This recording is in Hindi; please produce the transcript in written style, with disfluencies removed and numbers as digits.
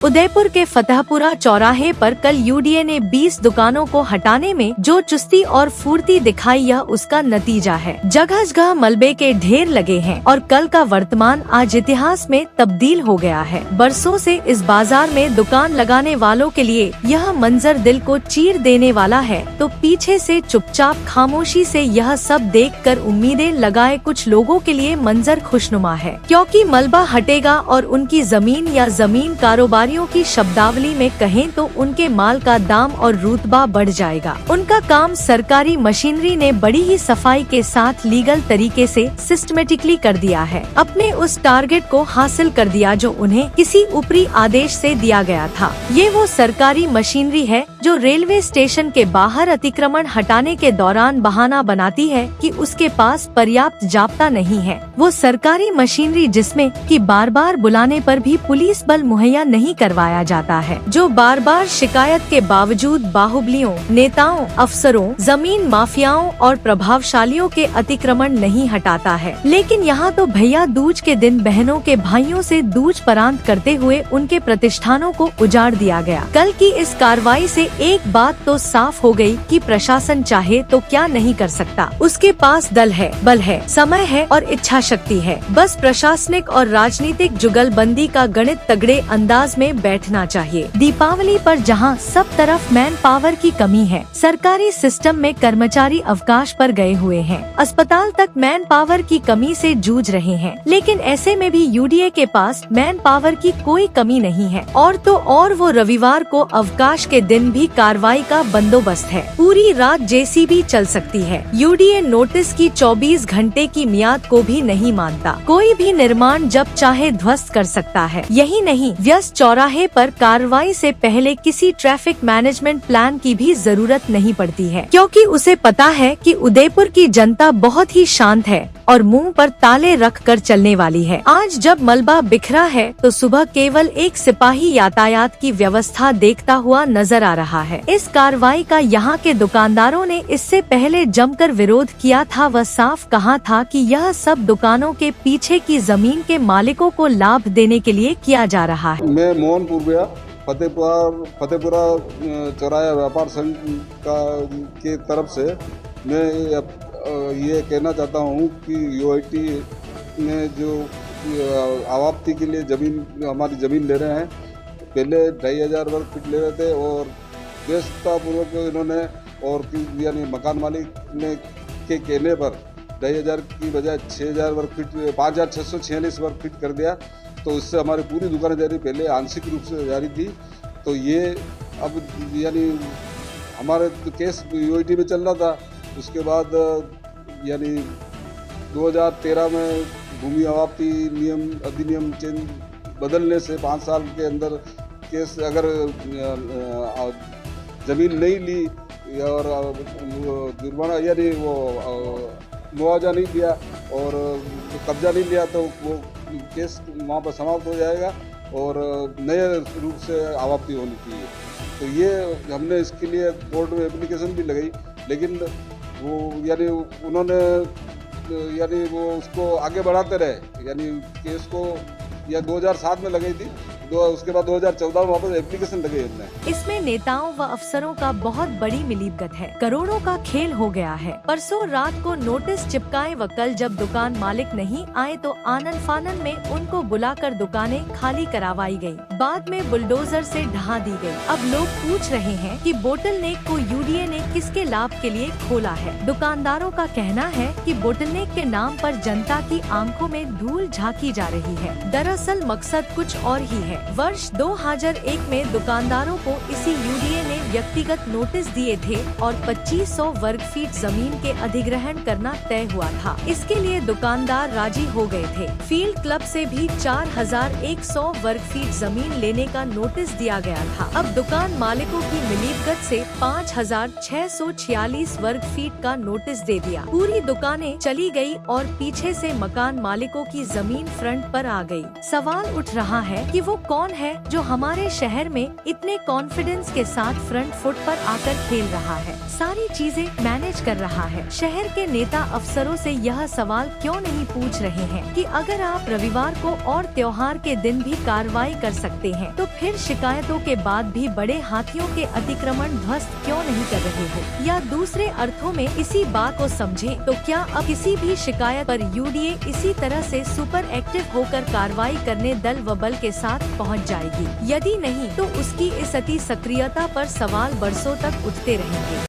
उदयपुर के फतेहपुरा चौराहे पर कल यूडीए ने 20 दुकानों को हटाने में जो चुस्ती और फुर्ती दिखाई, यह उसका नतीजा है। जगह जगह मलबे के ढेर लगे हैं और कल का वर्तमान आज इतिहास में तब्दील हो गया है। बरसों से इस बाजार में दुकान लगाने वालों के लिए यह मंजर दिल को चीर देने वाला है, तो पीछे से चुपचाप खामोशी से यह सब देखकर उम्मीदें लगाए कुछ लोगों के लिए मंजर खुशनुमा है, क्योंकि मलबा हटेगा और उनकी जमीन या जमीन कारोबारियों की शब्दावली में कहें तो उनके माल का दाम और रुतबा बढ़ जाएगा। उनका काम सरकारी मशीनरी ने बड़ी ही सफाई के साथ लीगल तरीके से सिस्टमेटिकली कर दिया है। अपने उस टारगेट को हासिल कर दिया जो उन्हें किसी ऊपरी आदेश से दिया गया था। ये वो सरकारी मशीनरी है जो रेलवे स्टेशन के बाहर अतिक्रमण हटाने के दौरान बहाना बनाती है कि उसके पास पर्याप्त जाब्ता नहीं है। वो सरकारी मशीनरी जिसमें कि बार बार बुलाने पर भी पुलिस बल मुहैया नहीं करवाया जाता है, जो बार बार शिकायत के बावजूद बाहुबलियों, नेताओं, अफसरों, जमीन माफियाओं और प्रभावशालियों के अतिक्रमण नहीं हटाता है। लेकिन यहाँ तो भैया दूज के दिन बहनों के भाइयों से दूज परांत करते हुए उनके प्रतिष्ठानों को उजाड़ दिया गया। कल की इस कार्रवाई से एक बात तो साफ हो गई कि प्रशासन चाहे तो क्या नहीं कर सकता। उसके पास दल है, बल है, समय है और इच्छा शक्ति है। बस प्रशासनिक और राजनीतिक जुगलबंदी का गणित तगड़े अंदाज में बैठना चाहिए। दीपावली पर जहां सब तरफ मैन पावर की कमी है, सरकारी सिस्टम में कर्मचारी अवकाश पर गए हुए हैं, अस्पताल तक मैन पावर की कमी से जूझ रहे हैं, लेकिन ऐसे में भी यूडीए के पास मैन पावर की कोई कमी नहीं है। और तो और वो रविवार को अवकाश के दिन भी कार्रवाई का बंदोबस्त है। पूरी रात जेसीबी चल सकती है। यूडीए नोटिस की 24 घंटे की मियाद को भी नहीं मानता। कोई भी निर्माण जब चाहे ध्वस्त कर सकता है। यही नहीं, व्यस्त चौराहे पर कार्रवाई से पहले किसी ट्रैफिक मैनेजमेंट प्लान की भी जरूरत नहीं पड़ती है, क्योंकि उसे पता है कि उदयपुर की जनता बहुत ही शांत है और मुंह पर ताले रख कर चलने वाली है। आज जब मलबा बिखरा है तो सुबह केवल एक सिपाही यातायात की व्यवस्था देखता हुआ नजर आ रहा है। इस कार्रवाई का यहाँ के दुकानदारों ने इससे पहले जमकर विरोध किया था। वह साफ कहा था कि यह सब दुकानों के पीछे की जमीन के मालिकों को लाभ देने के लिए किया जा रहा है। मैं मोहन पूर्विया फतेहपुरा चौराहा व्यापार संघ के तरफ से मैं ये कहना चाहता हूँ कि यूआईटी ने जो आवाप्ती के लिए हमारी ज़मीन ले रहे हैं, पहले 2500 वर्ग फीट ले रहे थे और व्यवस्थापूर्वक इन्होंने और यानी मकान मालिक ने के कहने पर 2500 की बजाय 6000 वर्ग फीट 5646 वर्ग फीट कर दिया। तो इससे हमारी पूरी दुकानें जारी, पहले आंशिक रूप से जारी थी। तो ये अब यानी हमारे तो केस यूआईटी में चल रहा था। उसके बाद यानी 2013 में भूमि आवाप्ती नियम अधिनियम चेंज बदलने से 5 साल के अंदर केस अगर ज़मीन नहीं ली और जुर्माना यानी वो मुआवजा नहीं दिया और कब्जा नहीं लिया तो वो केस वहाँ पर समाप्त हो जाएगा और नए रूप से आवाप्ती होनी चाहिए। तो ये हमने इसके लिए कोर्ट में एप्लीकेशन भी लगाई, लेकिन वो यानी उन्होंने यानी वो उसको आगे बढ़ाते रहे। यानी केस को या 2007 में लगाई थी, उसके बाद 2014 में वापस एप्लीकेशन लगे हमने। इसमें नेताओं व अफसरों का बहुत बड़ी मिलीभगत है। करोड़ों का खेल हो गया है। परसों रात को नोटिस चिपकाए व कल जब दुकान मालिक नहीं आए तो आनन फानन में उनको बुलाकर दुकानें खाली करवाई गयी। बाद में बुलडोजर से ढहा दी गयी। अब लोग पूछ रहे हैं कि बोटलनेक को यूडीए ने किसके लाभ के लिए खोला है। दुकानदारों का कहना है कि बोटलनेक के नाम पर जनता की आंखों में धूल झांकी जा रही है। दरअसल मकसद कुछ और ही है। वर्ष 2001 में दुकानदारों को इसी यूडीए ने व्यक्तिगत नोटिस दिए थे और 2500 वर्ग फीट जमीन के अधिग्रहण करना तय हुआ था। इसके लिए दुकानदार राजी हो गए थे। फील्ड क्लब से भी 4100 वर्ग फीट जमीन लेने का नोटिस दिया गया था। अब दुकान मालिकों की मिलीभगत से 5646 वर्ग फीट का नोटिस दे दिया। पूरी दुकानें चली गई और पीछे से मकान मालिकों की जमीन फ्रंट पर आ गई। सवाल उठ रहा है कि वो कौन है जो हमारे शहर में इतने कॉन्फिडेंस के साथ फ्रंट फुट पर आकर खेल रहा है, सारी चीजें मैनेज कर रहा है। शहर के नेता अफसरों से यह सवाल क्यों नहीं पूछ रहे हैं कि अगर आप रविवार को और त्योहार के दिन भी कार्रवाई कर सकते हैं तो फिर शिकायतों के बाद भी बड़े हाथियों के अतिक्रमण ध्वस्त क्यों नहीं कर रहे हो? या दूसरे अर्थों में इसी बात को समझें तो क्या अब किसी भी शिकायत पर यूडीए इसी तरह से सुपर एक्टिव होकर कार्रवाई करने दल व बल के साथ पहुंच जाएगी? यदि नहीं तो उसकी इस अति सक्रियता पर सवाल बरसों तक उठते रहेंगे।